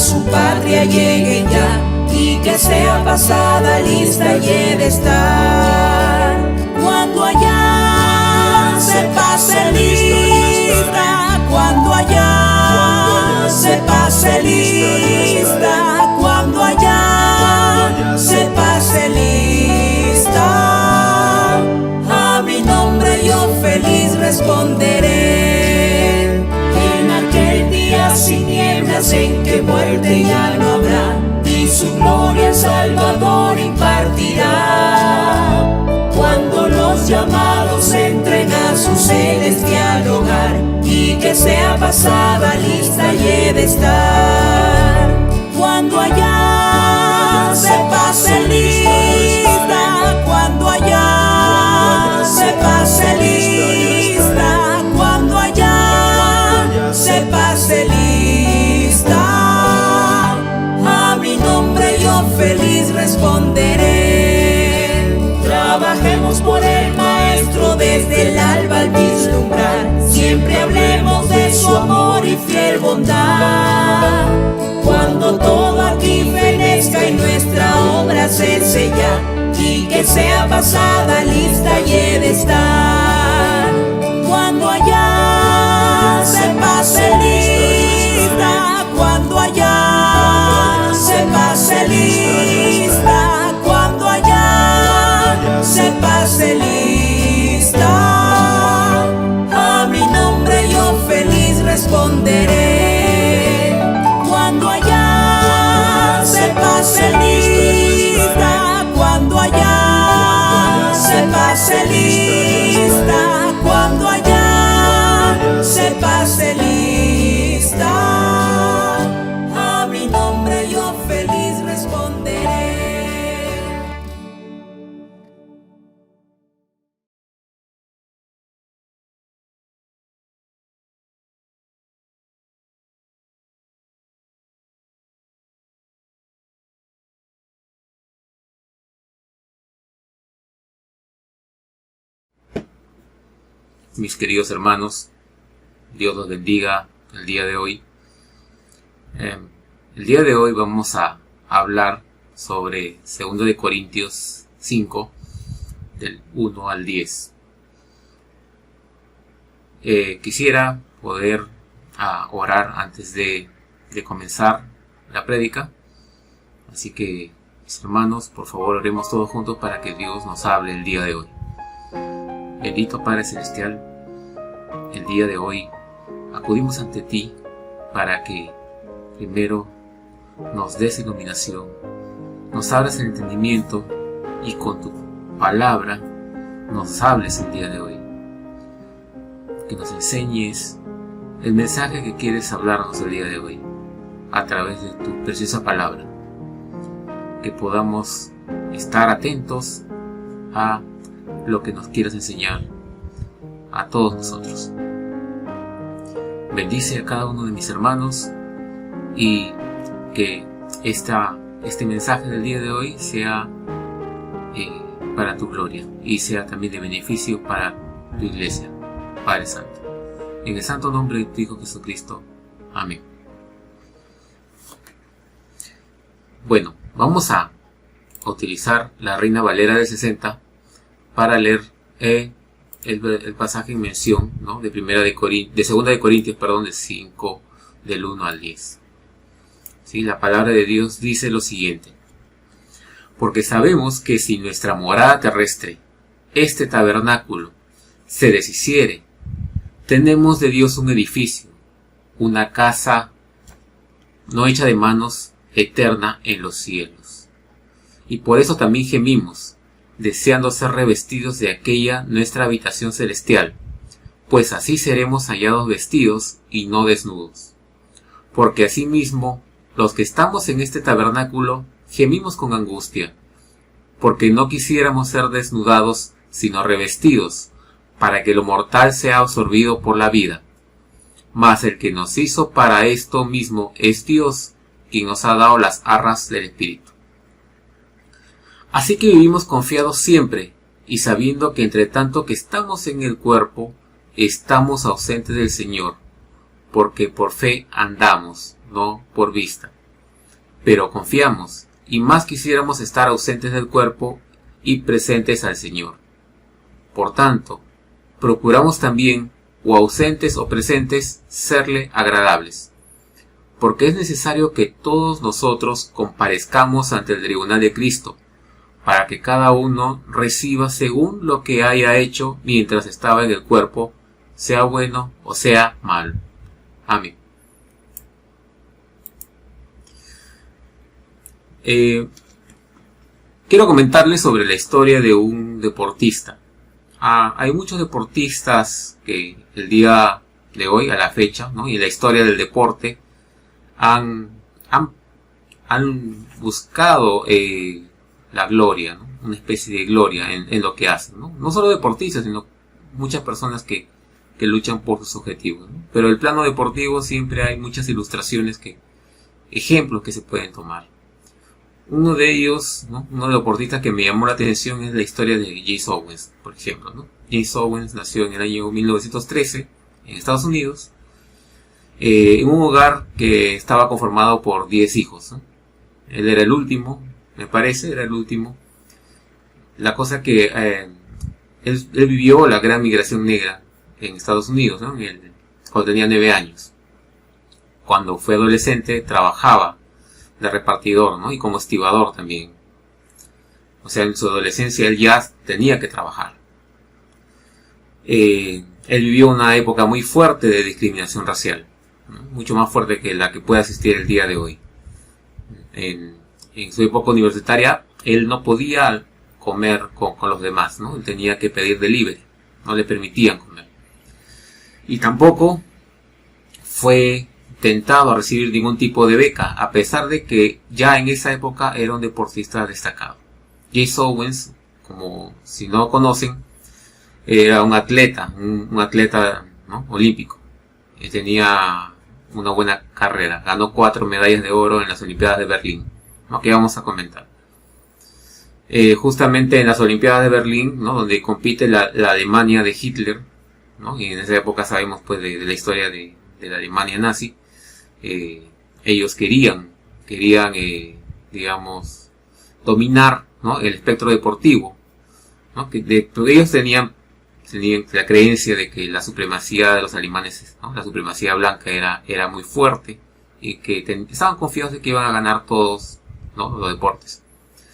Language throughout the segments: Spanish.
su patria lleguen ya, y que sea pasada lista y he de estar. Cuando allá se pase lista, cuando allá se pase lista, cuando allá se pase lista, a mi nombre yo feliz responderé. En aquel día sin nieblas en que muerte ya no habrá, y su gloria el Salvador impartirá. Cuando los llamados entren a su celestial hogar, y que sea pasada lista y he de estar. Cuando allá se pase lista, cuando allá se pase lista, cuando allá se pase lista, a mi nombre yo feliz responderé. Trabajemos por el Maestro desde el alba al vislumbrar, siempre hablemos de su amor y fiel bondad. Cuando todo aquí fenezca y nuestra obra se sella, y que sea pasada lista y he de estar. Cuando allá se pase lista, cuando allá se pase lista, cuando allá se pase lista, a mi nombre yo feliz responderé. Cuando allá se pase lista, cuando allá se pase lista, cuando allá se pase lista, a mi nombre yo feliz responderé. Mis queridos hermanos, Dios los bendiga el día de hoy. El día de hoy vamos a hablar sobre 2 de Corintios 5, del 1 al 10. Quisiera poder orar antes de comenzar la prédica. Así que, mis hermanos, por favor, oremos todos juntos para que Dios nos hable el día de hoy. Bendito Padre Celestial, el día de hoy acudimos ante ti para que primero nos des iluminación, nos abras el entendimiento y con tu palabra nos hables el día de hoy. Que nos enseñes el mensaje que quieres hablarnos el día de hoy a través de tu preciosa palabra. Que podamos estar atentos a lo que nos quieras enseñar a todos nosotros. Bendice a cada uno de mis hermanos y que este mensaje del día de hoy sea para tu gloria y sea también de beneficio para tu iglesia, Padre Santo. En el santo nombre de tu Hijo Jesucristo. Amén. Bueno, vamos a utilizar la Reina Valera del 60 para leer el pasaje en mención, ¿no? de 2 de Corintios, de 5, del 1 al 10. ¿Sí? La palabra de Dios dice lo siguiente: porque sabemos que si nuestra morada terrestre, este tabernáculo, se deshiciere, tenemos de Dios un edificio, una casa no hecha de manos, eterna en los cielos. Y por eso también gemimos, deseando ser revestidos de aquella nuestra habitación celestial, pues así seremos hallados vestidos y no desnudos. Porque asimismo, los que estamos en este tabernáculo gemimos con angustia, porque no quisiéramos ser desnudados, sino revestidos, para que lo mortal sea absorbido por la vida. Mas el que nos hizo para esto mismo es Dios, quien nos ha dado las arras del Espíritu. Así que vivimos confiados siempre, y sabiendo que entre tanto que estamos en el cuerpo, estamos ausentes del Señor, porque por fe andamos, no por vista. pero confiamos, y más quisiéramos estar ausentes del cuerpo y presentes al Señor. Por tanto, procuramos también, o ausentes o presentes, serle agradables, porque es necesario que todos nosotros comparezcamos ante el tribunal de Cristo, para que cada uno reciba según lo que haya hecho mientras estaba en el cuerpo, sea bueno o sea malo. Amén. Quiero comentarles sobre la historia de un deportista. Hay muchos deportistas que el día de hoy, a la fecha, ¿no?, y en la historia del deporte, han buscado la gloria, ¿no?, una especie de gloria en lo que hacen, ¿no? No solo deportistas, sino muchas personas que luchan por sus objetivos, ¿no? Pero en el plano deportivo siempre hay muchas ilustraciones, ejemplos que se pueden tomar. Uno de ellos, ¿no?, uno de los deportistas que me llamó la atención es la historia de Jayce Owens, por ejemplo, ¿no? Jayce Owens nació en el año 1913 en Estados Unidos, en un hogar que estaba conformado por 10 hijos, ¿no? Él era el último, me parece, era el último. La cosa que él vivió la gran migración negra en Estados Unidos, ¿no?, cuando tenía 9 años. Cuando fue adolescente trabajaba de repartidor, ¿no?, y como estibador también. O sea, en su adolescencia él ya tenía que trabajar. Él vivió una época muy fuerte de discriminación racial, ¿no?, mucho más fuerte que la que puede asistir el día de hoy. En su época universitaria él no podía comer con los demás, ¿no? Él tenía que pedir delivery, no le permitían comer. Y tampoco fue tentado a recibir ningún tipo de beca, a pesar de que ya en esa época era un deportista destacado. Jayce Owens, como si no lo conocen, era un atleta, ¿no?, olímpico. Él tenía una buena carrera, ganó 4 medallas de oro en las Olimpiadas de Berlín, ¿no?, que vamos a comentar. Justamente en las Olimpiadas de Berlín, ¿no?, donde compite la Alemania de Hitler, ¿no?, y en esa época sabemos pues de la historia de la Alemania nazi. Ellos querían digamos, dominar, ¿no?, el espectro deportivo, ¿no? Ellos tenían la creencia de que la supremacía de los alemanes, ¿no?, la supremacía blanca era muy fuerte, y que estaban confiados de que iban a ganar todos, ¿no?, los deportes.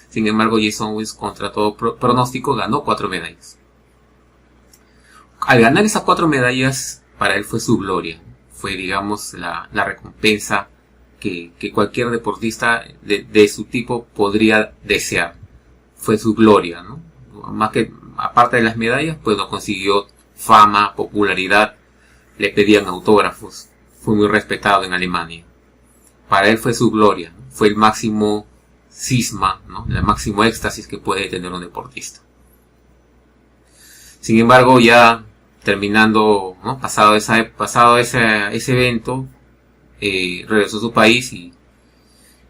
Sin embargo, Jayce Owens, contra todo pronóstico, ganó 4 medallas. Al ganar esas 4 medallas, para él fue su gloria. Fue, digamos, la recompensa que cualquier deportista de su tipo podría desear. Fue su gloria, ¿no? Más que, aparte de las medallas, pues lo consiguió fama, popularidad, le pedían autógrafos. Fue muy respetado en Alemania. Para él fue su gloria, ¿no? Fue el máximo cisma, ¿no?, el máximo éxtasis que puede tener un deportista. Sin embargo, ya terminando, ¿no?, pasado ese evento, regresó a su país y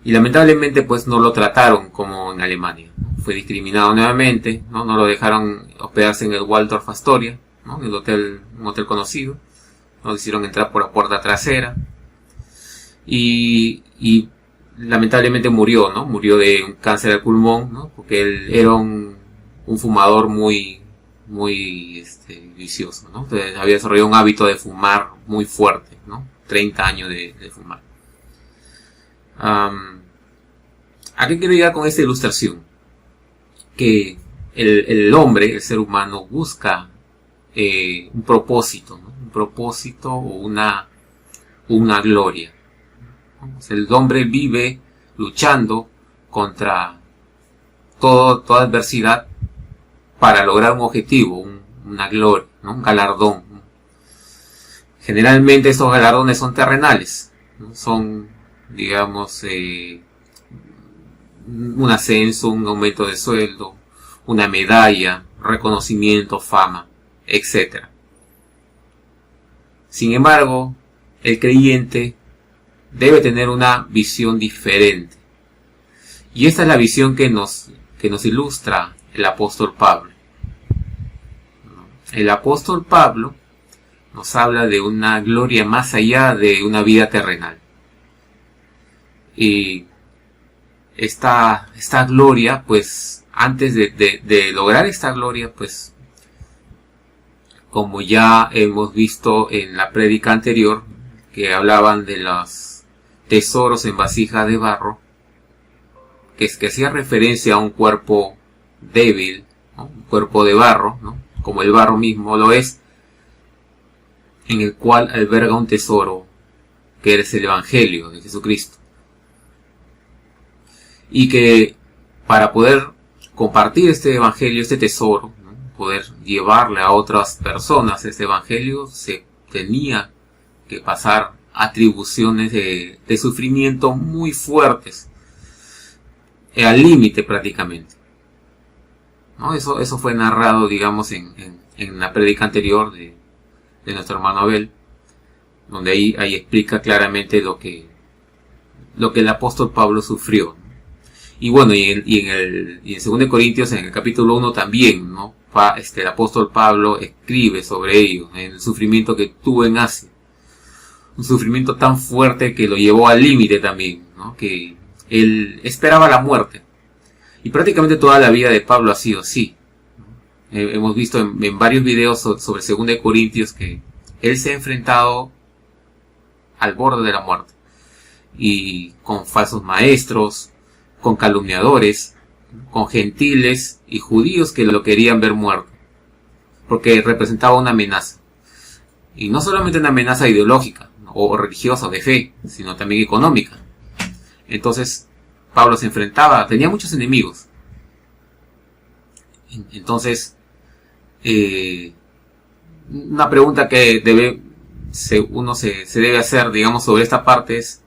lamentablemente pues no lo trataron como en Alemania, ¿no? Fue discriminado nuevamente, ¿no? No lo dejaron hospedarse en el Waldorf Astoria, ¿no?, un hotel conocido. No lo hicieron entrar por la puerta trasera y lamentablemente murió, ¿no? Murió de un cáncer al pulmón, ¿no?, porque él era un fumador muy vicioso, ¿no? Entonces, había desarrollado un hábito de fumar muy fuerte, ¿no? 30 años de fumar. ¿A qué quiero llegar con esta ilustración? Que el hombre, el ser humano, busca un propósito, ¿no?, un propósito o una gloria. El hombre vive luchando contra toda adversidad para lograr un objetivo, una gloria, ¿no?, un galardón. Generalmente estos galardones son terrenales, ¿no? Son, digamos, un ascenso, un aumento de sueldo, una medalla, reconocimiento, fama, etc. Sin embargo, el creyente debe tener una visión diferente. Y esta es la visión que nos ilustra el apóstol Pablo. El apóstol Pablo nos habla de una gloria más allá de una vida terrenal. Y esta gloria, pues antes de lograr esta gloria, pues como ya hemos visto en la prédica anterior, que hablaban de los tesoros en vasija de barro, que hacía referencia a un cuerpo débil, ¿no? Un cuerpo de barro, ¿no? Como el barro mismo lo es, en el cual alberga un tesoro, que es el Evangelio de Jesucristo. Y que para poder compartir este Evangelio, este tesoro, ¿no? Poder llevarle a otras personas este Evangelio, se tenía que pasar atribuciones de sufrimiento muy fuertes, al límite prácticamente, ¿no? Eso fue narrado, digamos, en la prédica anterior de nuestro hermano Abel, donde ahí explica claramente lo que el apóstol Pablo sufrió, ¿no? Y bueno, y en 2 Corintios, en el capítulo 1 también, ¿no? El apóstol Pablo escribe sobre ello, en el sufrimiento que tuvo en Asia. Un sufrimiento tan fuerte que lo llevó al límite también, ¿no? Que él esperaba la muerte. Y prácticamente toda la vida de Pablo ha sido así, ¿no? Hemos visto en varios videos sobre 2 Corintios que él se ha enfrentado al borde de la muerte. Y con falsos maestros, con calumniadores, con gentiles y judíos que lo querían ver muerto, porque representaba una amenaza. Y no solamente una amenaza ideológica, ¿no? O religiosa o de fe, sino también económica. Entonces Pablo se enfrentaba, tenía muchos enemigos. Entonces, una pregunta que uno se debe hacer, digamos, sobre esta parte es: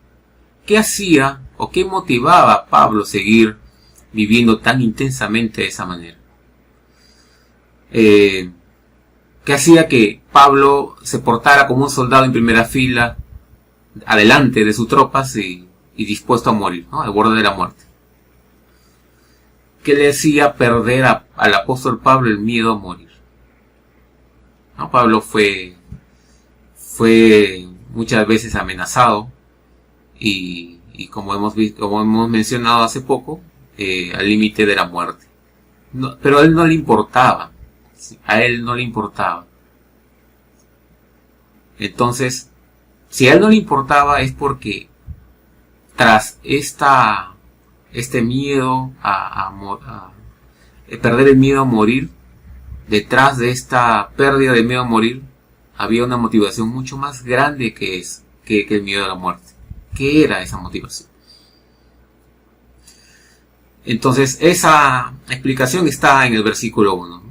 ¿qué hacía o qué motivaba a Pablo a seguir viviendo tan intensamente de esa manera? ¿Qué hacía que Pablo se portara como un soldado en primera fila, adelante de sus tropas y dispuesto a morir, ¿no? Al borde de la muerte? ¿Qué le hacía perder al apóstol Pablo el miedo a morir? ¿No? Pablo fue muchas veces amenazado y como hemos mencionado hace poco, al límite de la muerte. No, pero a él no le importaba. A él no le importaba. Entonces, si a él no le importaba, es porque tras este miedo a perder el miedo a morir, detrás de esta pérdida de miedo a morir, había una motivación mucho más grande que el miedo a la muerte. ¿Qué era esa motivación? Entonces, esa explicación está en el versículo 1.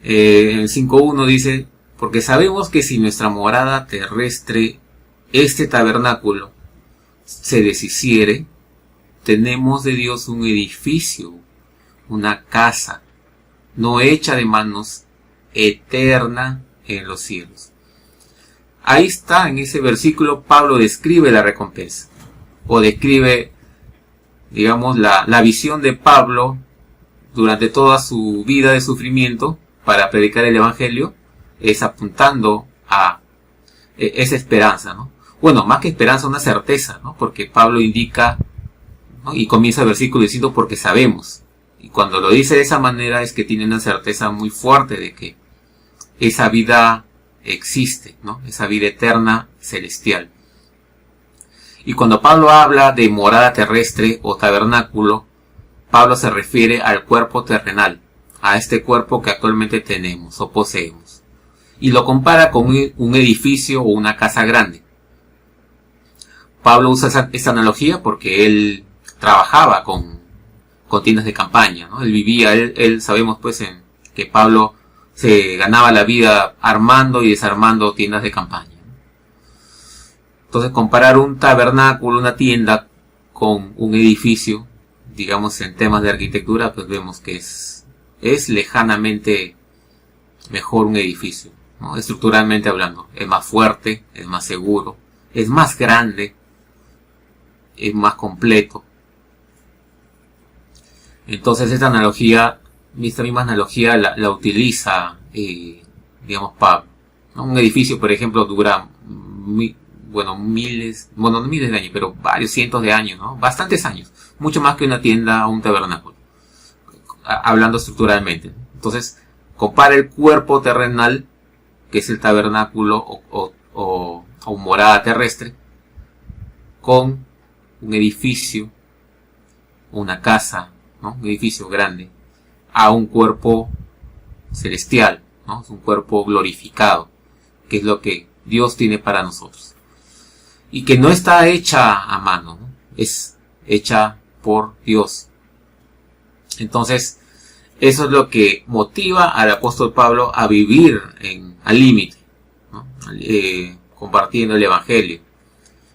En el 5.1 dice: porque sabemos que si nuestra morada terrestre, este tabernáculo, se deshiciere, tenemos de Dios un edificio, una casa, no hecha de manos, eterna en los cielos. Ahí está, en ese versículo, Pablo describe la recompensa, o describe, digamos, la visión de Pablo durante toda su vida de sufrimiento para predicar el Evangelio, es apuntando a esa esperanza, ¿no? Bueno, más que esperanza, una certeza, ¿no? Porque Pablo indica, ¿no? Y comienza el versículo diciendo: porque sabemos. Y cuando lo dice de esa manera es que tiene una certeza muy fuerte de que esa vida existe, ¿no? Esa vida eterna celestial. Y cuando Pablo habla de morada terrestre o tabernáculo, Pablo se refiere al cuerpo terrenal, a este cuerpo que actualmente tenemos o poseemos, y lo compara con un edificio o una casa grande. Pablo usa esa analogía porque él trabajaba con tiendas de campaña, ¿no? Él vivía, él sabemos pues que Pablo se ganaba la vida armando y desarmando tiendas de campaña. Entonces, comparar un tabernáculo, una tienda, con un edificio, digamos en temas de arquitectura, pues vemos que es lejanamente mejor un edificio, ¿no? Estructuralmente hablando, es más fuerte, es más seguro, es más grande, es más completo. Entonces esta misma analogía la utiliza, digamos, Pablo, ¿no? Un edificio, por ejemplo, dura bueno, no miles de años, pero varios cientos de años, ¿no? Bastantes años, mucho más que una tienda o un tabernáculo, hablando estructuralmente. Entonces, compara el cuerpo terrenal, que es el tabernáculo o morada terrestre, con un edificio, una casa, ¿no? Un edificio grande, a un cuerpo celestial, ¿no? Es un cuerpo glorificado, que es lo que Dios tiene para nosotros. Y que no está hecha a mano, ¿no? Es hecha por Dios. Entonces, eso es lo que motiva al apóstol Pablo a vivir al límite, ¿no? Compartiendo el evangelio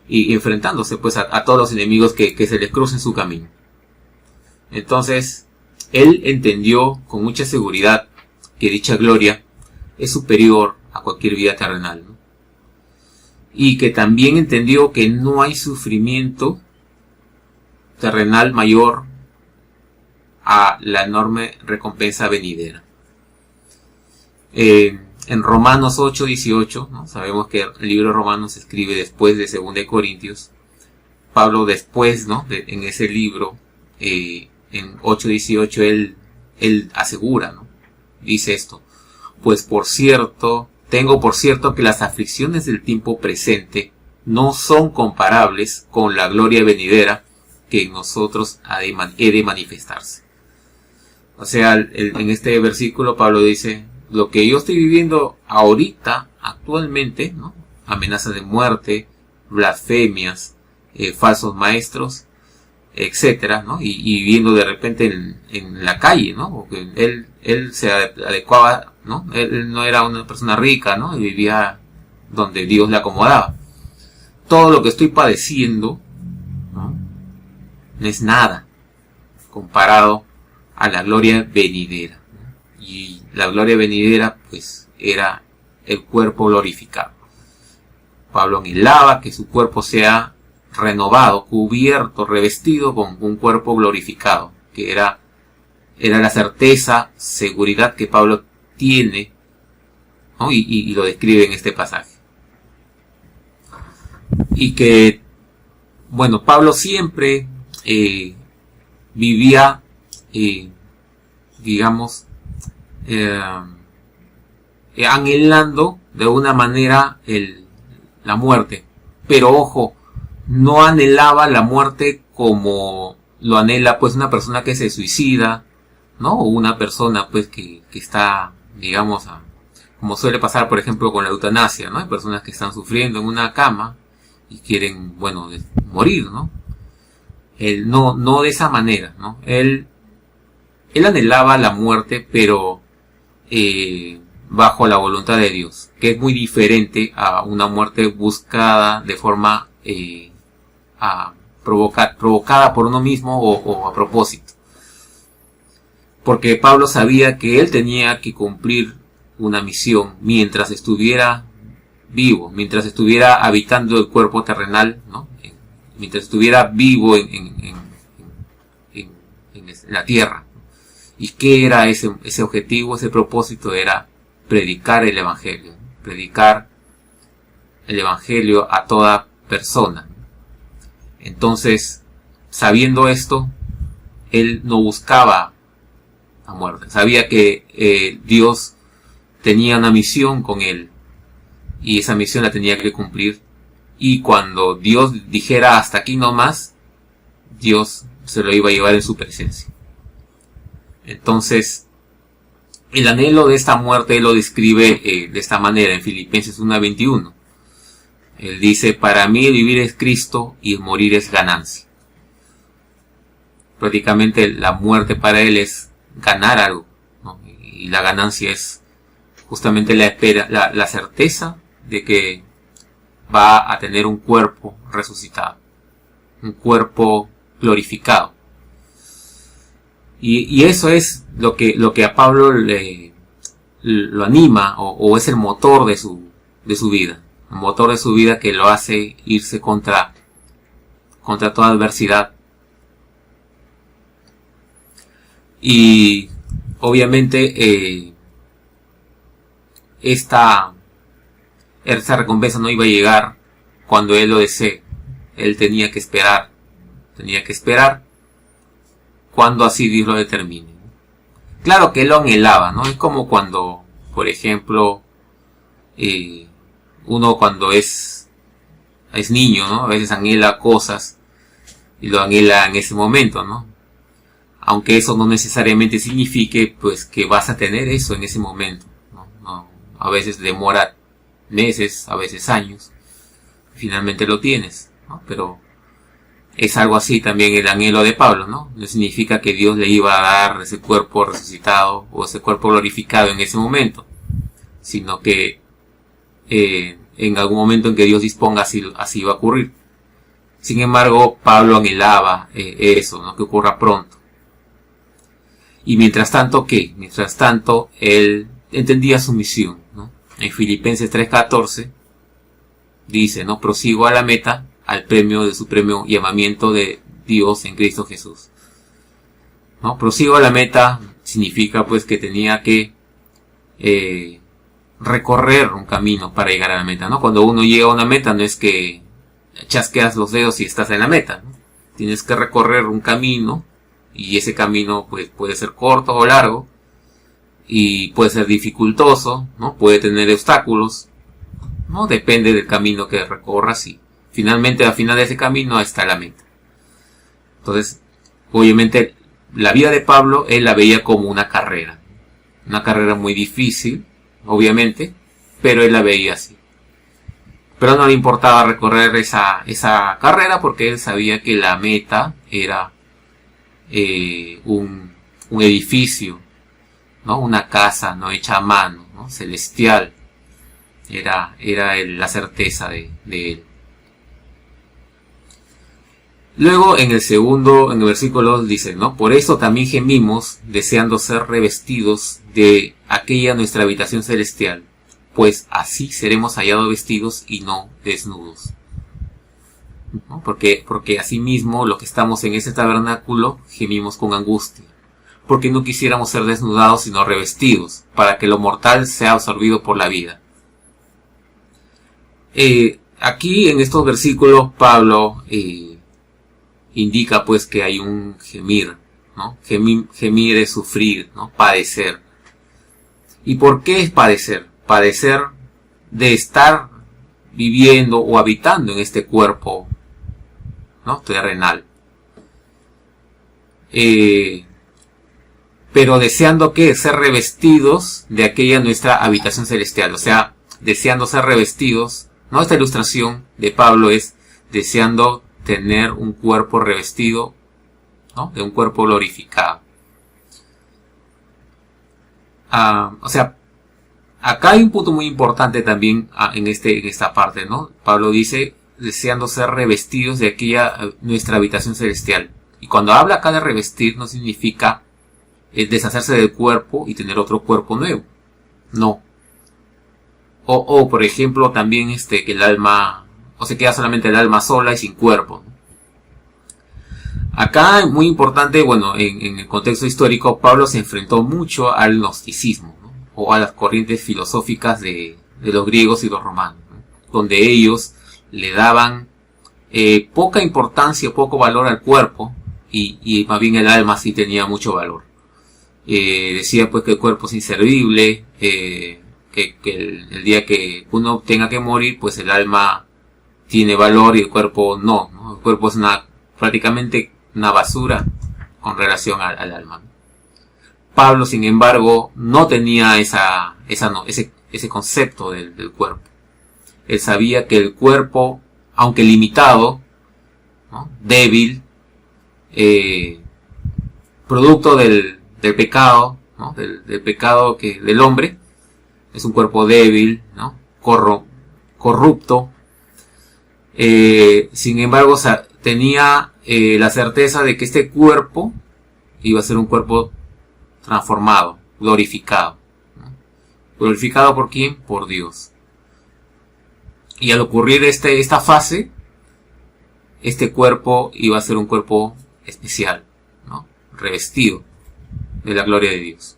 y enfrentándose pues a todos los enemigos que se les crucen su camino. Entonces, él entendió con mucha seguridad que dicha gloria es superior a cualquier vida terrenal, ¿no? Y que también entendió que no hay sufrimiento terrenal mayor a la enorme recompensa venidera. En Romanos 8:18, ¿no? Sabemos que el libro de Romanos se escribe después de 2 de Corintios. Pablo después, ¿no? En ese libro, en 8:18, él asegura, ¿no? Dice esto: pues tengo por cierto que las aflicciones del tiempo presente no son comparables con la gloria venidera que en nosotros he de manifestarse. O sea, en este versículo Pablo dice: lo que yo estoy viviendo ahorita, actualmente, ¿no? Amenazas de muerte, blasfemias, falsos maestros, etcétera, ¿no? Y viviendo de repente en la calle, ¿no? Porque él se adecuaba, ¿no? Él no era una persona rica, ¿no? Y vivía donde Dios le acomodaba. Todo lo que estoy padeciendo, ¿no? No es nada comparado a la gloria venidera, ¿no? Y la gloria venidera, pues, era el cuerpo glorificado. Pablo anhelaba que su cuerpo sea renovado, cubierto, revestido con un cuerpo glorificado, que era la certeza, seguridad que Pablo tiene, ¿no? Y lo describe en este pasaje. Y que, bueno, Pablo siempre vivía, digamos, anhelando de una manera la muerte. Pero ojo, no anhelaba la muerte como lo anhela pues una persona que se suicida, ¿no? O una persona pues que está, digamos, como suele pasar por ejemplo con la eutanasia, ¿no? Hay personas que están sufriendo en una cama y quieren, bueno, morir, ¿no? Él no de esa manera, ¿no? Él anhelaba la muerte, pero bajo la voluntad de Dios, que es muy diferente a una muerte buscada de forma provocada por uno mismo o a propósito. Porque Pablo sabía que él tenía que cumplir una misión mientras estuviera vivo, mientras estuviera habitando el cuerpo terrenal, ¿no? Mientras estuviera vivo en la tierra. ¿Y qué era ese objetivo, ese propósito? Era predicar el evangelio, ¿no? Predicar el evangelio a toda persona. Entonces, sabiendo esto, él no buscaba la muerte. Sabía que Dios tenía una misión con él y esa misión la tenía que cumplir. Y cuando Dios dijera hasta aquí no más, Dios se lo iba a llevar en su presencia. Entonces, el anhelo de esta muerte él lo describe de esta manera en Filipenses 1:21. Él dice: para mí el vivir es Cristo y el morir es ganancia. Prácticamente la muerte para él es ganar algo, ¿no? Y la ganancia es justamente la certeza de que va a tener un cuerpo resucitado, un cuerpo glorificado. Y eso es lo que a Pablo lo anima o es el motor de su vida. El motor de su vida que lo hace irse contra toda adversidad. Y obviamente esta recompensa no iba a llegar cuando él lo desee. Él tenía que esperar cuando así Dios lo determine. Claro que él lo anhelaba, ¿no? Es como cuando, por ejemplo, uno cuando es niño, ¿no? A veces anhela cosas y lo anhela en ese momento, ¿no? Aunque eso no necesariamente signifique pues que vas a tener eso en ese momento, ¿no? A veces demora meses, a veces años, finalmente lo tienes, ¿no? Pero es algo así también el anhelo de Pablo, ¿no? No significa que Dios le iba a dar ese cuerpo resucitado o ese cuerpo glorificado en ese momento, sino que en algún momento en que Dios disponga así va a ocurrir. Sin embargo, Pablo anhelaba eso, ¿no? Que ocurra pronto. Y mientras tanto, ¿qué? Mientras tanto, él entendía su misión, ¿no? En Filipenses 3:14 dice, ¿no? Prosigo a la meta, al premio de supremo llamamiento de Dios en Cristo Jesús, ¿no? Prosigo a la meta significa pues que tenía que recorrer un camino para llegar a la meta, ¿no? Cuando uno llega a una meta no es que chasqueas los dedos y estás en la meta, ¿no? Tienes que recorrer un camino, y ese camino pues puede ser corto o largo, y puede ser dificultoso, ¿no? Puede tener obstáculos, ¿no? Depende del camino que recorras, y finalmente al final de ese camino está la meta. Entonces, obviamente la vida de Pablo él la veía como una carrera muy difícil, obviamente, pero él la veía así. Pero no le importaba recorrer esa carrera porque él sabía que la meta era un edificio, ¿no? Una casa, ¿no? Hecha a mano, ¿no? Celestial. Era la certeza de él. Luego en el versículo 2 dice, ¿no? Por eso también gemimos, deseando ser revestidos de aquella nuestra habitación celestial, pues así seremos hallados vestidos y no desnudos, ¿no? Porque asimismo los que estamos en ese tabernáculo gemimos con angustia, porque no quisiéramos ser desnudados sino revestidos, para que lo mortal sea absorbido por la vida. Aquí en estos versículos Pablo indica pues que hay un gemir, ¿no? Gemir es sufrir, ¿no? Padecer. ¿Y por qué es padecer? Padecer de estar viviendo o habitando en este cuerpo, ¿no? Terrenal. Pero deseando que ser revestidos de aquella nuestra habitación celestial, o sea, deseando ser revestidos, ¿no? Esta ilustración de Pablo es deseando tener un cuerpo revestido, ¿no? De un cuerpo glorificado. O sea, acá hay un punto muy importante también en esta parte, ¿no? Pablo dice, deseando ser revestidos de aquella nuestra habitación celestial. Y cuando habla acá de revestir, no significa deshacerse del cuerpo y tener otro cuerpo nuevo. No. O por ejemplo, también que el alma, o se queda solamente el alma sola y sin cuerpo. Acá, muy importante, bueno, en el contexto histórico, Pablo se enfrentó mucho al gnosticismo, ¿no? O a las corrientes filosóficas de los griegos y los romanos, ¿no? Donde ellos le daban poca importancia, poco valor al cuerpo, y más bien el alma sí tenía mucho valor. Decía pues que el cuerpo es inservible, que el día que uno tenga que morir, pues el alma tiene valor y el cuerpo no, ¿no? El cuerpo es prácticamente una basura con relación al alma. Pablo, sin embargo, no tenía ese concepto del cuerpo. Él sabía que el cuerpo, aunque limitado, ¿no? Débil, producto del pecado, ¿no? del pecado del hombre, es un cuerpo débil, ¿no? Corrupto. Sin embargo, tenía la certeza de que este cuerpo iba a ser un cuerpo transformado, glorificado, ¿no? ¿Glorificado por quién? Por Dios. Y al ocurrir esta fase, este cuerpo iba a ser un cuerpo especial, ¿no? Revestido de la gloria de Dios.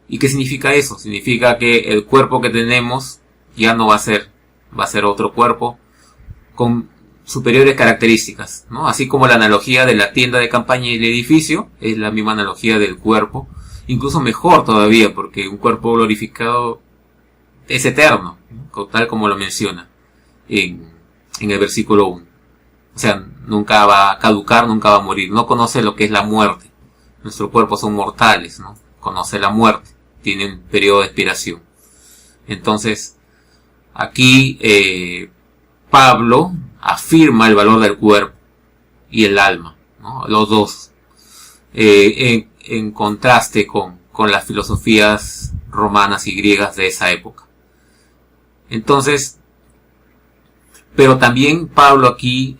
¿Y qué significa eso? Significa que el cuerpo que tenemos ya no va a ser otro cuerpo, con superiores características, ¿no? Así como la analogía de la tienda de campaña y el edificio es la misma analogía del cuerpo, incluso mejor todavía, porque un cuerpo glorificado es eterno, ¿no? Tal como lo menciona en el versículo 1. O sea, nunca va a caducar, nunca va a morir, no conoce lo que es la muerte. Nuestros cuerpos son mortales, ¿no? Conoce la muerte, tienen un periodo de expiración. Entonces, aquí Pablo afirma el valor del cuerpo y el alma, ¿no? Los dos, en contraste con las filosofías romanas y griegas de esa época. Entonces, pero también Pablo aquí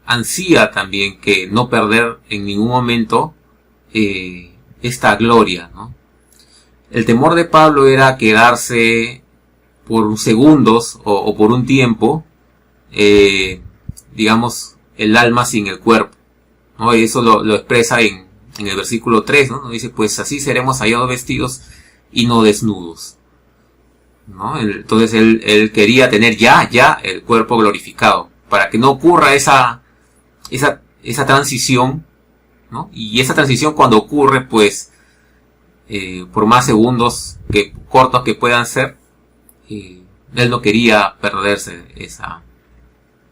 ansía también que no perder en ningún momento esta gloria, ¿no? El temor de Pablo era quedarse por segundos o por un tiempo, digamos, el alma sin el cuerpo, ¿no? Y eso lo expresa en el versículo 3, ¿no? Dice, pues así seremos hallados vestidos y no desnudos, ¿no? Entonces él quería tener ya el cuerpo glorificado, para que no ocurra esa transición, ¿no? Y esa transición, cuando ocurre, pues, por más segundos cortos que puedan ser, él no quería perderse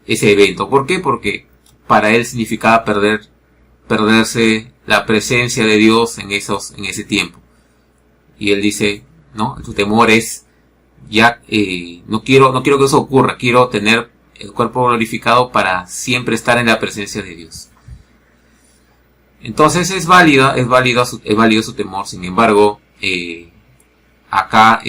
ese evento. ¿Por qué? Porque para él significaba perderse la presencia de Dios en ese tiempo. Y él dice, ¿no? Tu temor es ya, no quiero que eso ocurra, quiero tener el cuerpo glorificado para siempre estar en la presencia de Dios. Entonces es válido su temor. Sin embargo, acá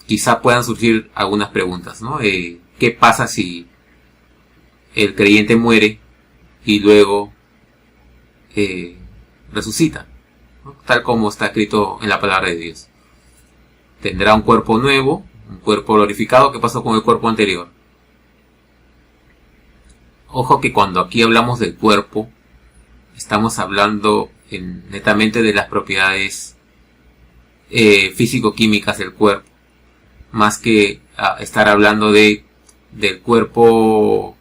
quizá puedan surgir algunas preguntas, ¿no? ¿Qué pasa si el creyente muere y luego resucita, ¿no? Tal como está escrito en la palabra de Dios? Tendrá un cuerpo nuevo, un cuerpo glorificado. ¿Qué pasó con el cuerpo anterior? Ojo que cuando aquí hablamos del cuerpo, estamos hablando netamente de las propiedades físico-químicas del cuerpo, más que estar hablando del cuerpo,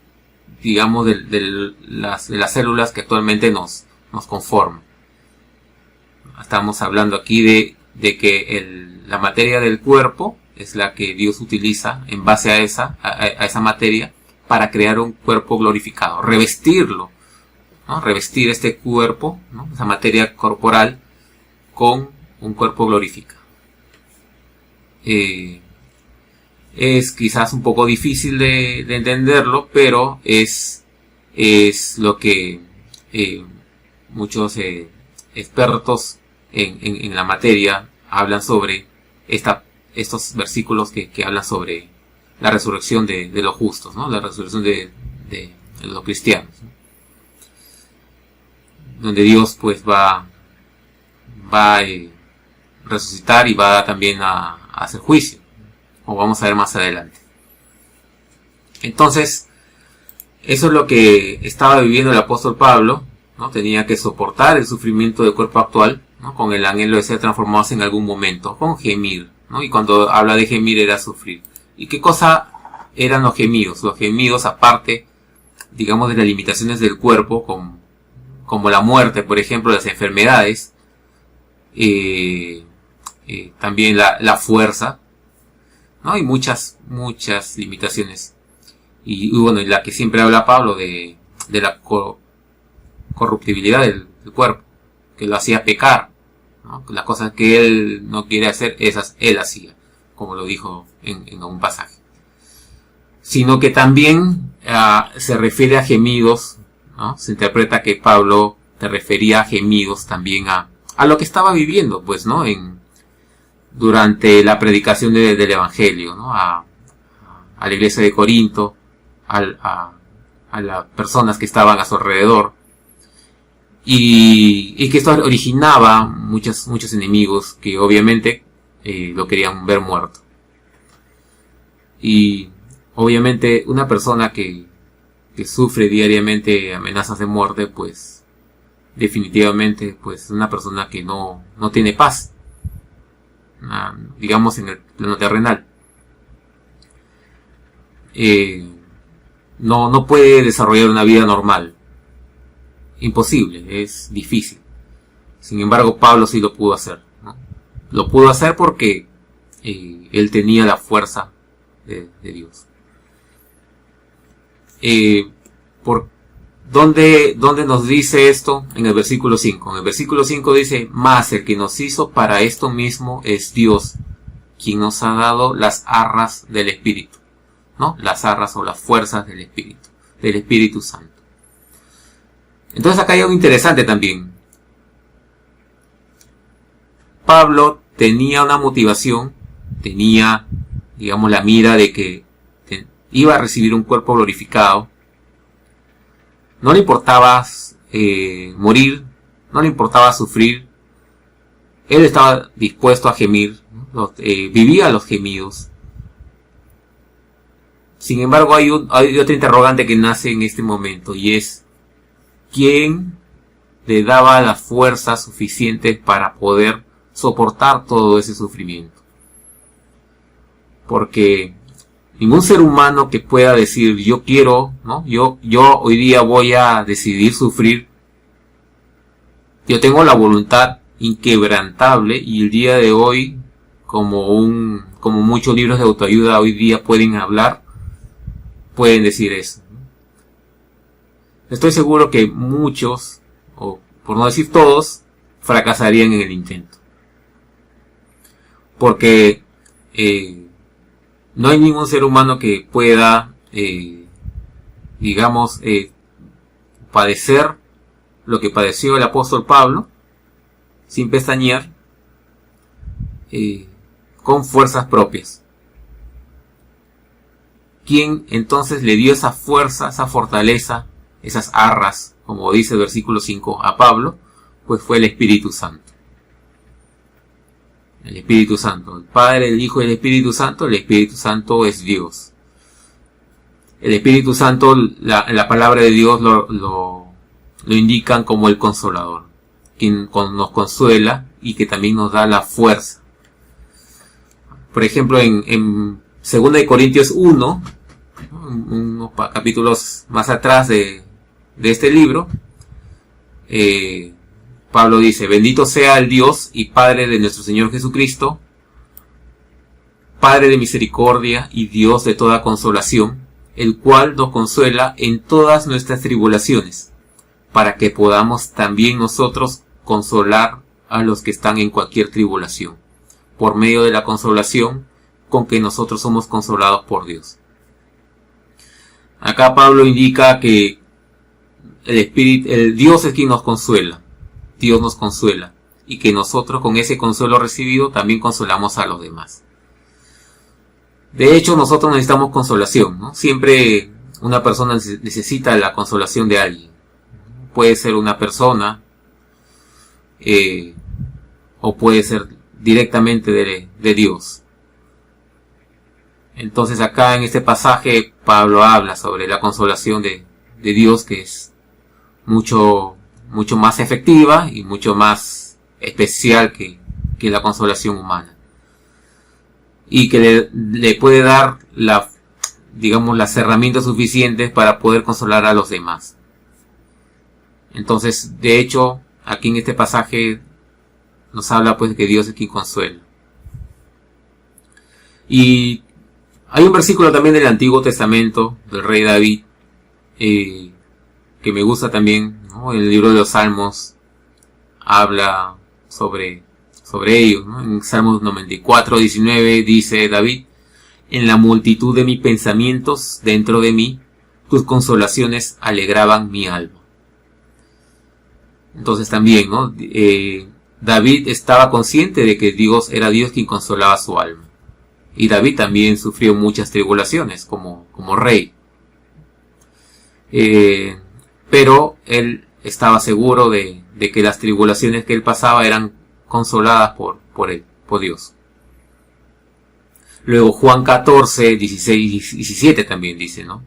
digamos, de las células que actualmente nos conforman. Estamos hablando aquí de que la materia del cuerpo es la que Dios utiliza en base a esa materia para crear un cuerpo glorificado, revestirlo, ¿no? Revestir este cuerpo, ¿no? Esa materia corporal, con un cuerpo glorificado. Es quizás un poco difícil de entenderlo, pero es lo que muchos expertos en la materia hablan sobre estos versículos que hablan sobre la resurrección de los justos, ¿no? La resurrección de los cristianos, ¿no? Donde Dios pues va a resucitar y va también a hacer juicio, como vamos a ver más adelante. Entonces, eso es lo que estaba viviendo el apóstol Pablo, ¿no? Tenía que soportar el sufrimiento del cuerpo actual, ¿no? Con el anhelo de ser transformados en algún momento, con gemir, ¿no? Y cuando habla de gemir era sufrir. ¿Y qué cosa eran los gemidos? Los gemidos, aparte, digamos, de las limitaciones del cuerpo, como la muerte, por ejemplo, las enfermedades, también la fuerza, ¿no? Y muchas limitaciones. Y bueno, y la que siempre habla Pablo de la corruptibilidad del cuerpo, que lo hacía pecar, ¿no? Las cosas que él no quiere hacer, esas él hacía, como lo dijo en un pasaje. Sino que también se refiere a gemidos, ¿no? Se interpreta que Pablo se refería a gemidos también a lo que estaba viviendo, pues, ¿no? Durante la predicación del Evangelio, ¿no? A la iglesia de Corinto, a las personas que estaban a su alrededor, y que esto originaba muchos enemigos que obviamente lo querían ver muerto. Y obviamente una persona que sufre diariamente amenazas de muerte, pues definitivamente pues una persona que no tiene paz, digamos, en el plano terrenal. no puede desarrollar una vida normal. Imposible, es difícil. Sin embargo, Pablo sí lo pudo hacer, ¿no? Lo pudo hacer porque él tenía la fuerza de Dios. ¿Por dónde nos dice esto? En el versículo 5. En el versículo 5 dice: mas el que nos hizo para esto mismo es Dios, quien nos ha dado las arras del Espíritu, ¿no? Las arras o las fuerzas del Espíritu Santo. Entonces acá hay algo interesante también. Pablo tenía una motivación, tenía, digamos, la mira de que iba a recibir un cuerpo glorificado. No le importaba morir, no le importaba sufrir. Él estaba dispuesto a gemir, ¿no? Vivía los gemidos. Sin embargo, hay otra interrogante que nace en este momento, y es: ¿quién le daba las fuerzas suficientes para poder soportar todo ese sufrimiento? Porque ningún ser humano que pueda decir yo quiero, ¿no? Yo hoy día voy a decidir sufrir. Yo tengo la voluntad inquebrantable, y el día de hoy, como muchos libros de autoayuda hoy día pueden hablar, pueden decir eso. Estoy seguro que muchos, o por no decir todos, fracasarían en el intento. Porque no hay ningún ser humano que pueda, padecer lo que padeció el apóstol Pablo, sin pestañear, con fuerzas propias. ¿Quién entonces le dio esa fuerza, esa fortaleza, esas arras, como dice el versículo 5, a Pablo? Pues fue el Espíritu Santo. El Espíritu Santo, el Padre, el Hijo y el Espíritu Santo. El Espíritu Santo es Dios. El Espíritu Santo, la palabra de Dios lo indican como el Consolador, quien nos consuela y que también nos da la fuerza. Por ejemplo, en 2 Corintios 1, unos capítulos más atrás de este libro, Pablo dice: bendito sea el Dios y Padre de nuestro Señor Jesucristo, Padre de misericordia y Dios de toda consolación, el cual nos consuela en todas nuestras tribulaciones, para que podamos también nosotros consolar a los que están en cualquier tribulación, por medio de la consolación con que nosotros somos consolados por Dios. Acá Pablo indica que el Dios es quien nos consuela. Dios nos consuela, y que nosotros con ese consuelo recibido también consolamos a los demás. De hecho, nosotros necesitamos consolación, ¿no? Siempre una persona necesita la consolación de alguien. Puede ser una persona, o puede ser directamente de Dios. Entonces acá en este pasaje Pablo habla sobre la consolación de Dios, que es mucho más efectiva y mucho más especial que la consolación humana, y que le puede dar las herramientas suficientes para poder consolar a los demás. Entonces, de hecho, aquí en este pasaje nos habla pues de que Dios es quien consuela. Y hay un versículo también del Antiguo Testamento del rey David, que me gusta también, ¿no? En el libro de los Salmos habla sobre ellos, ¿no? En Salmos 94:19 dice David: en la multitud de mis pensamientos dentro de mí, tus consolaciones alegraban mi alma. Entonces también, ¿no? David estaba consciente de que Dios era Dios quien consolaba su alma. Y David también sufrió muchas tribulaciones como rey. Pero él estaba seguro de que las tribulaciones que él pasaba eran consoladas por él, por Dios. Luego Juan 14, 16 y 17 también dice, ¿no?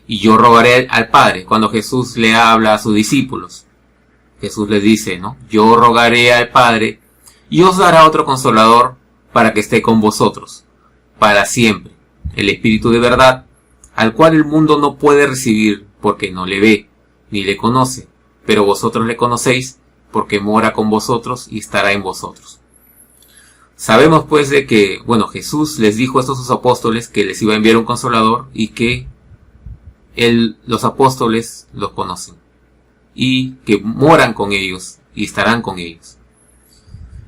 Y yo rogaré al Padre. Cuando Jesús le habla a sus discípulos, Jesús les dice, ¿no? Yo rogaré al Padre y os dará otro consolador para que esté con vosotros para siempre, el Espíritu de verdad, al cual el mundo no puede recibir porque no le ve ni le conoce, pero vosotros le conocéis porque mora con vosotros y estará en vosotros. Sabemos pues de que, Jesús les dijo a estos sus apóstoles que les iba a enviar un consolador y que los apóstoles los conocen y que moran con ellos y estarán con ellos.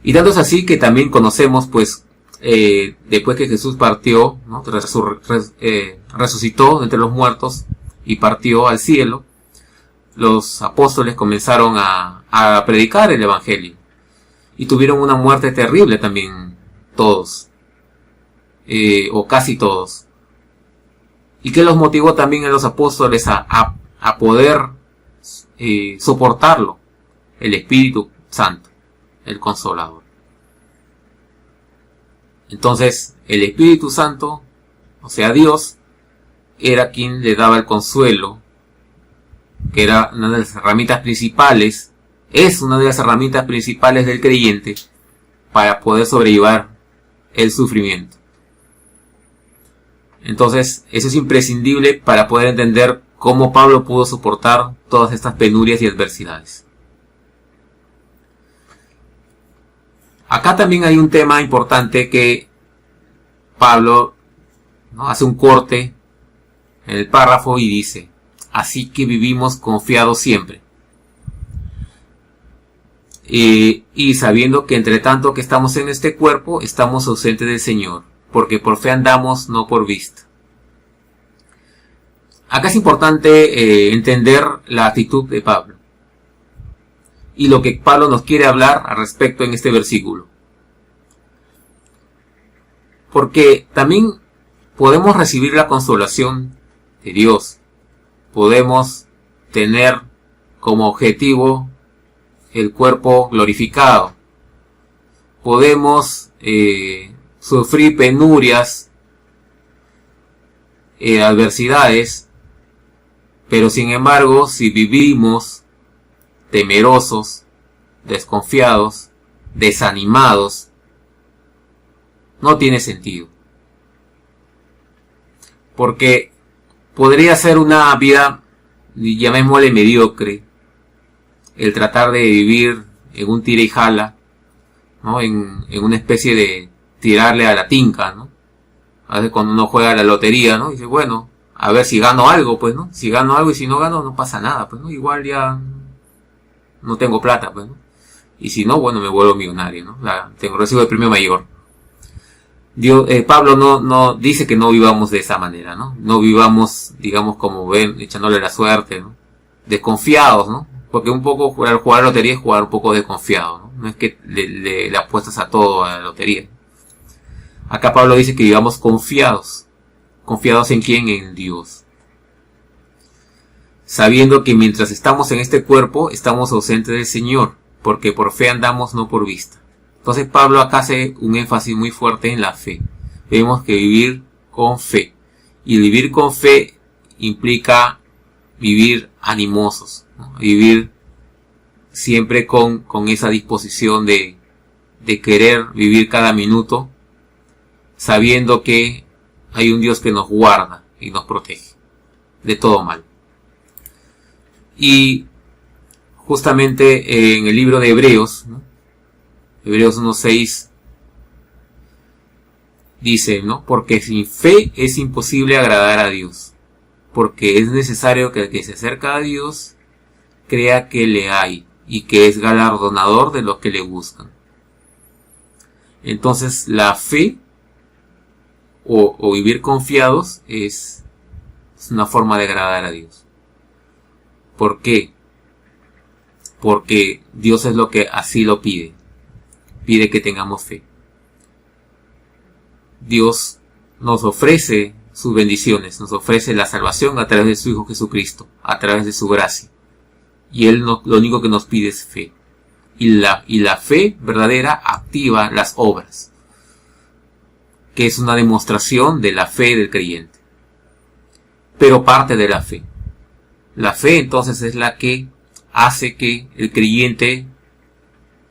Y tanto es así que también conocemos pues después que Jesús partió, ¿no? Resucitó entre los muertos y partió al cielo, los apóstoles comenzaron a predicar el evangelio y tuvieron una muerte terrible también todos, o casi todos. ¿Y qué los motivó también a los apóstoles a poder soportarlo? El Espíritu Santo, el Consolador. Entonces, el Espíritu Santo, o sea Dios, era quien le daba el consuelo, que era una de las herramientas principales, es una de las herramientas principales del creyente para poder sobrellevar el sufrimiento. Entonces, eso es imprescindible para poder entender cómo Pablo pudo soportar todas estas penurias y adversidades. Acá también hay un tema importante que Pablo, ¿no?, hace un corte en el párrafo y dice: así que vivimos confiados siempre. Y sabiendo que entre tanto que estamos en este cuerpo, estamos ausentes del Señor, porque por fe andamos, no por vista. Acá es importante entender la actitud de Pablo y lo que Pablo nos quiere hablar al respecto en este versículo. Porque también podemos recibir la consolación de Dios. Podemos tener como objetivo el cuerpo glorificado. Podemos sufrir penurias, adversidades, pero sin embargo, si vivimos temerosos, desconfiados, desanimados, no tiene sentido. Porque podría ser una vida, llamémosle mediocre, el tratar de vivir en un tira y jala, ¿no? En una especie de tirarle a la tinca, ¿no? A veces cuando uno juega a la lotería, ¿no? Dice, bueno, a ver si gano algo, pues, ¿no? Si gano algo y si no gano, no pasa nada, pues, ¿no? Igual ya no tengo plata, pues, ¿no? Y si no, bueno, me vuelvo millonario, ¿no? Recibo el premio mayor. Pablo no dice que no vivamos de esa manera, ¿no? No vivamos, digamos, como ven, echándole la suerte, ¿no? Desconfiados, ¿no? Porque un poco jugar a la lotería es jugar un poco desconfiado, ¿no? No es que le apuestas a todo a la lotería. Acá Pablo dice que vivamos confiados. ¿Confiados en quién? En Dios. Sabiendo que mientras estamos en este cuerpo, estamos ausentes del Señor, porque por fe andamos, no por vista. Entonces Pablo acá hace un énfasis muy fuerte en la fe. Tenemos que vivir con fe. Y vivir con fe implica vivir animosos, ¿no? Vivir siempre con esa disposición de querer vivir cada minuto, sabiendo que hay un Dios que nos guarda y nos protege de todo mal. Y justamente en el libro de Hebreos, ¿no? Hebreos 1:6 dice, ¿no? Porque sin fe es imposible agradar a Dios, porque es necesario que el que se acerca a Dios crea que le hay y que es galardonador de los que le buscan. Entonces la fe o vivir confiados es una forma de agradar a Dios. ¿Por qué? Porque Dios es lo que así lo pide. Pide que tengamos fe. Dios nos ofrece sus bendiciones, nos ofrece la salvación a través de su Hijo Jesucristo, a través de su gracia. Y Él lo único que nos pide es fe. Y la fe verdadera activa las obras, que es una demostración de la fe del creyente. Pero parte de la fe. La fe entonces es la que hace que el creyente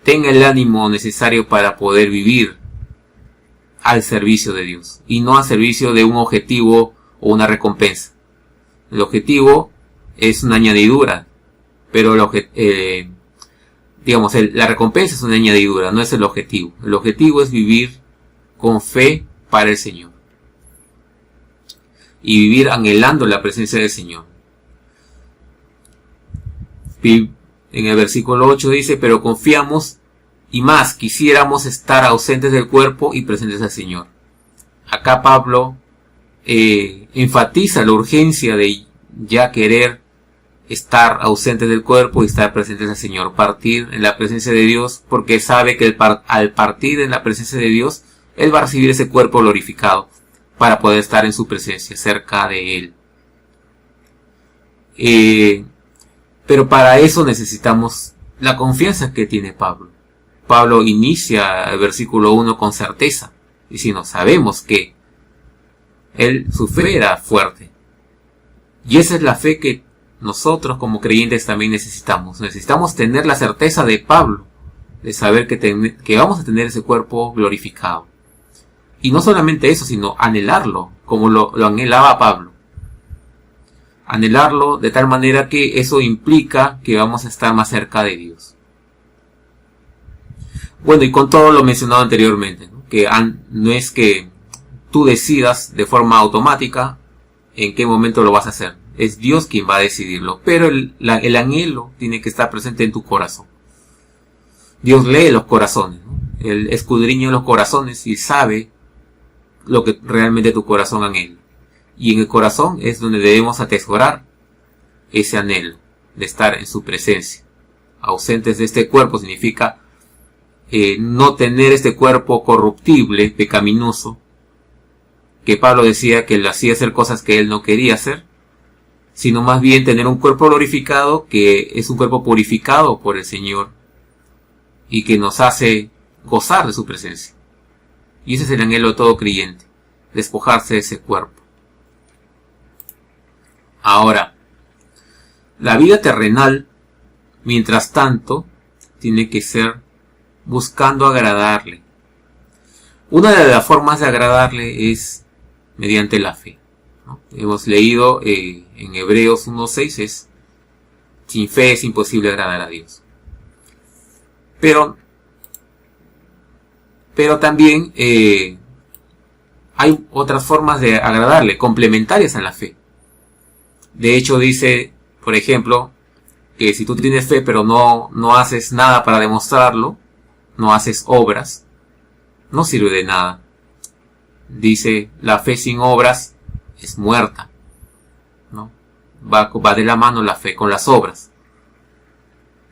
tenga el ánimo necesario para poder vivir al servicio de Dios y no al servicio de un objetivo o una recompensa. El objetivo es una añadidura, pero la recompensa es una añadidura, no es el objetivo. El objetivo es vivir con fe para el Señor y vivir anhelando la presencia del Señor. En el versículo 8 dice: pero confiamos y más quisiéramos estar ausentes del cuerpo y presentes al Señor. Acá Pablo enfatiza la urgencia de ya querer estar ausentes del cuerpo y estar presentes al Señor, partir en la presencia de Dios, porque sabe que al partir en la presencia de Dios, Él va a recibir ese cuerpo glorificado para poder estar en su presencia, cerca de Él. Pero para eso necesitamos la confianza que tiene Pablo. Pablo inicia el versículo 1 con certeza, diciendo: sabemos que su fe era fuerte. Y esa es la fe que nosotros como creyentes también necesitamos. Necesitamos tener la certeza de Pablo, de saber que vamos a tener ese cuerpo glorificado. Y no solamente eso, sino anhelarlo, como lo anhelaba Pablo. Anhelarlo de tal manera que eso implica que vamos a estar más cerca de Dios. Bueno, y con todo lo mencionado anteriormente, ¿no? Que no es que tú decidas de forma automática en qué momento lo vas a hacer. Es Dios quien va a decidirlo, pero el anhelo tiene que estar presente en tu corazón. Dios lee los corazones, ¿no? Él escudriña los corazones y sabe lo que realmente tu corazón anhela. Y en el corazón es donde debemos atesorar ese anhelo de estar en su presencia. Ausentes de este cuerpo significa no tener este cuerpo corruptible, pecaminoso, que Pablo decía que le hacía hacer cosas que él no quería hacer, sino más bien tener un cuerpo glorificado, que es un cuerpo purificado por el Señor y que nos hace gozar de su presencia. Y ese es el anhelo de todo creyente, despojarse de ese cuerpo. Ahora, la vida terrenal, mientras tanto, tiene que ser buscando agradarle. Una de las formas de agradarle es mediante la fe, ¿no? Hemos leído en Hebreos 1:6 es: sin fe es imposible agradar a Dios. Pero también hay otras formas de agradarle, complementarias a la fe. De hecho dice, por ejemplo, que si tú tienes fe pero no haces nada para demostrarlo, no haces obras, no sirve de nada. Dice, la fe sin obras es muerta, ¿no? Va de la mano la fe con las obras.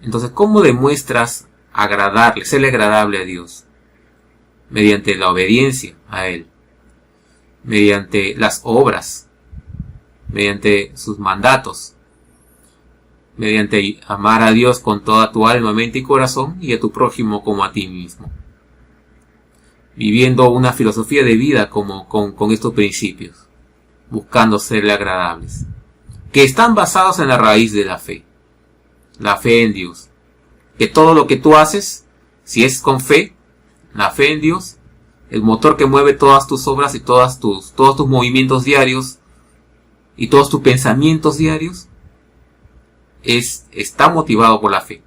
Entonces, ¿cómo demuestras agradarle, serle agradable a Dios? Mediante la obediencia a Él, mediante las obras, mediante sus mandatos, mediante amar a Dios con toda tu alma, mente y corazón, y a tu prójimo como a ti mismo. Viviendo una filosofía de vida con estos principios, buscando serle agradables, que están basados en la raíz de la fe en Dios. Que todo lo que tú haces, si es con fe, la fe en Dios, el motor que mueve todas tus obras y todos tus movimientos diarios y todos tus pensamientos diarios, está motivado por la fe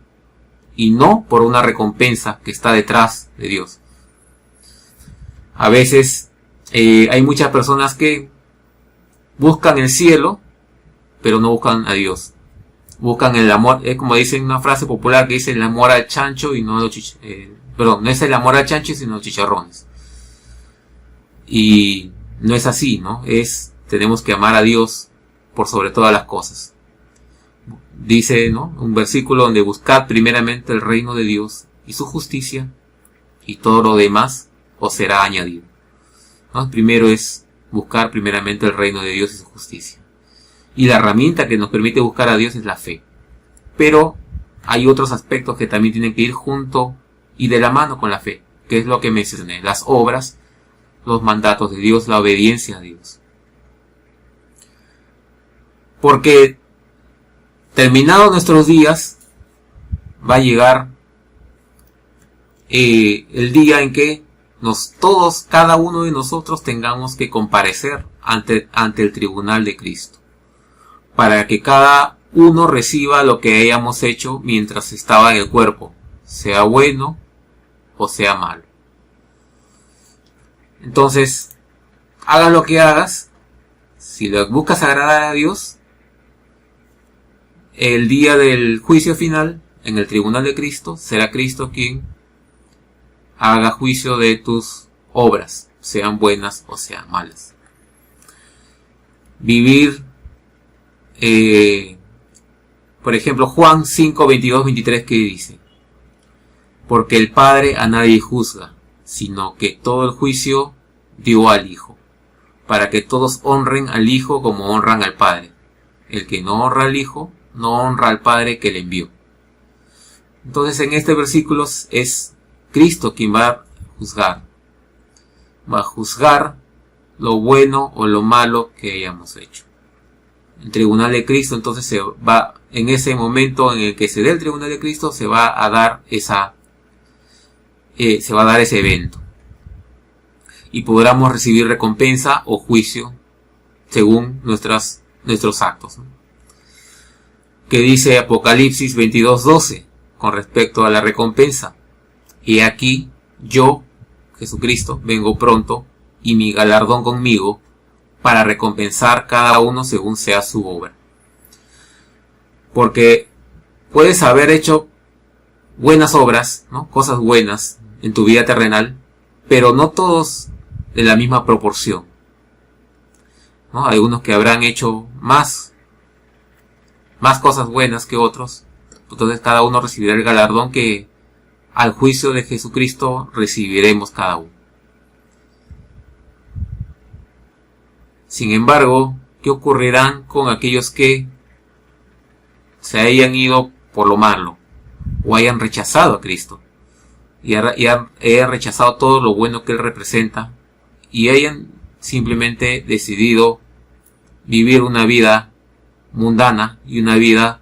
y no por una recompensa que está detrás de Dios. A veces hay muchas personas que buscan el cielo pero no buscan a Dios. Buscan el amor, es como dicen una frase popular que dice: el amor al chancho y no no es el amor al chancho sino los chicharrones. Y no es así, ¿no? Tenemos que amar a Dios por sobre todas las cosas. Dice, ¿no?, un versículo donde: buscad primeramente el reino de Dios y su justicia, y todo lo demás os será añadido, ¿no? Primero es buscar primeramente el reino de Dios y su justicia. Y la herramienta que nos permite buscar a Dios es la fe. Pero hay otros aspectos que también tienen que ir junto y de la mano con la fe, que es lo que mencioné: las obras, los mandatos de Dios, la obediencia a Dios. Porque terminados nuestros días, va a llegar el día en que cada uno de nosotros tengamos que comparecer ante el tribunal de Cristo, para que cada uno reciba lo que hayamos hecho mientras estaba en el cuerpo, sea bueno o sea malo. Entonces, hagas lo que hagas, si lo buscas agradar a Dios, el día del juicio final, en el tribunal de Cristo, será Cristo quien haga juicio de tus obras, sean buenas o sean malas. Vivir, por ejemplo, Juan 5, 22, 23, que dice: porque el Padre a nadie juzga, sino que todo el juicio dio al Hijo, para que todos honren al Hijo como honran al Padre. El que no honra al Hijo, no honra al Padre que le envió. Entonces, en este versículo es Cristo quien va a juzgar. Va a juzgar lo bueno o lo malo que hayamos hecho. El tribunal de Cristo, entonces, en ese momento en el que se dé el tribunal de Cristo, se va a dar ese evento. Y podremos recibir recompensa o juicio según nuestros actos, ¿no? Que dice Apocalipsis 22:12 con respecto a la recompensa: he aquí, yo, Jesucristo, vengo pronto, y mi galardón conmigo, para recompensar cada uno según sea su obra. Porque puedes haber hecho buenas obras, ¿no? Cosas buenas en tu vida terrenal, pero no todos de la misma proporción, ¿no? Hay unos que habrán hecho más cosas buenas que otros. Entonces cada uno recibirá el galardón que al juicio de Jesucristo recibiremos cada uno. Sin embargo, ¿qué ocurrirán con aquellos que se hayan ido por lo malo o hayan rechazado a Cristo y hayan rechazado todo lo bueno que Él representa y hayan simplemente decidido vivir una vida mundana y una vida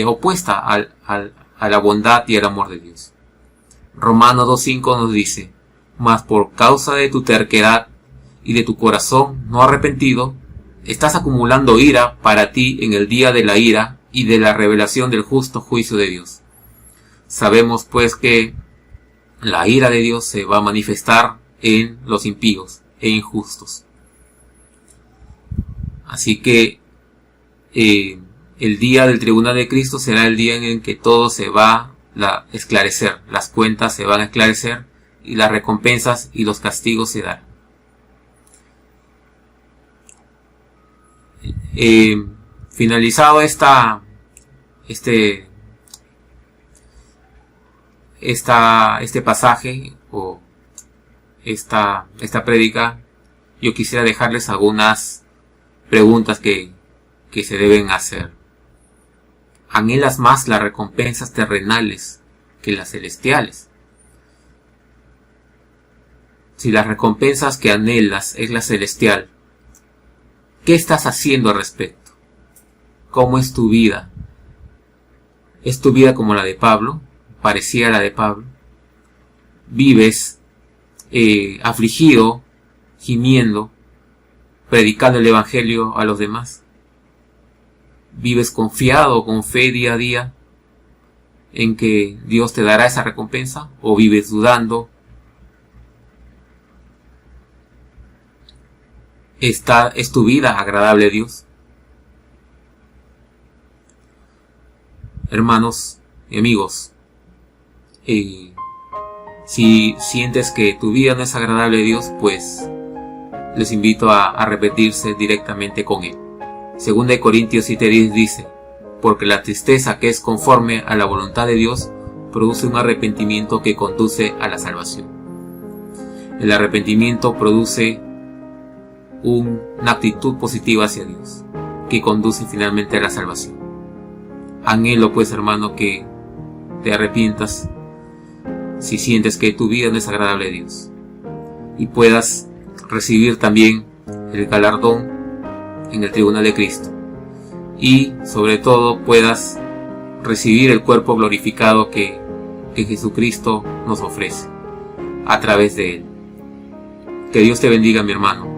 opuesta a la bondad y al amor de Dios? Romanos 2:5 nos dice: mas por causa de tu terquedad y de tu corazón no arrepentido, estás acumulando ira para ti en el día de la ira y de la revelación del justo juicio de Dios. Sabemos pues que la ira de Dios se va a manifestar en los impíos e injustos. Así que el día del tribunal de Cristo será el día en el que todo se va a esclarecer, las cuentas se van a esclarecer y las recompensas y los castigos se darán. Finalizado este pasaje o esta prédica, yo quisiera dejarles algunas preguntas que se deben hacer. ¿Anhelas más las recompensas terrenales que las celestiales? Si las recompensas que anhelas es la celestial, ¿qué estás haciendo al respecto? ¿Cómo es tu vida? ¿Es tu vida como la de Pablo? ¿Parecida a la de Pablo? ¿Vives afligido, gimiendo, predicando el evangelio a los demás? ¿Vives confiado, con fe día a día en que Dios te dará esa recompensa? ¿O vives dudando? ¿Es tu vida agradable a Dios? Hermanos y amigos, si sientes que tu vida no es agradable a Dios, pues les invito a repetirse directamente con Él. 2 Corintios 7:10 dice: porque la tristeza que es conforme a la voluntad de Dios produce un arrepentimiento que conduce a la salvación. El arrepentimiento produce una actitud positiva hacia Dios, que conduce finalmente a la salvación. Anhelo pues, hermano, que te arrepientas si sientes que tu vida no es agradable a Dios, y puedas recibir también el galardón en el tribunal de Cristo, y sobre todo puedas recibir el cuerpo glorificado que Jesucristo nos ofrece a través de Él. Que Dios te bendiga, mi hermano.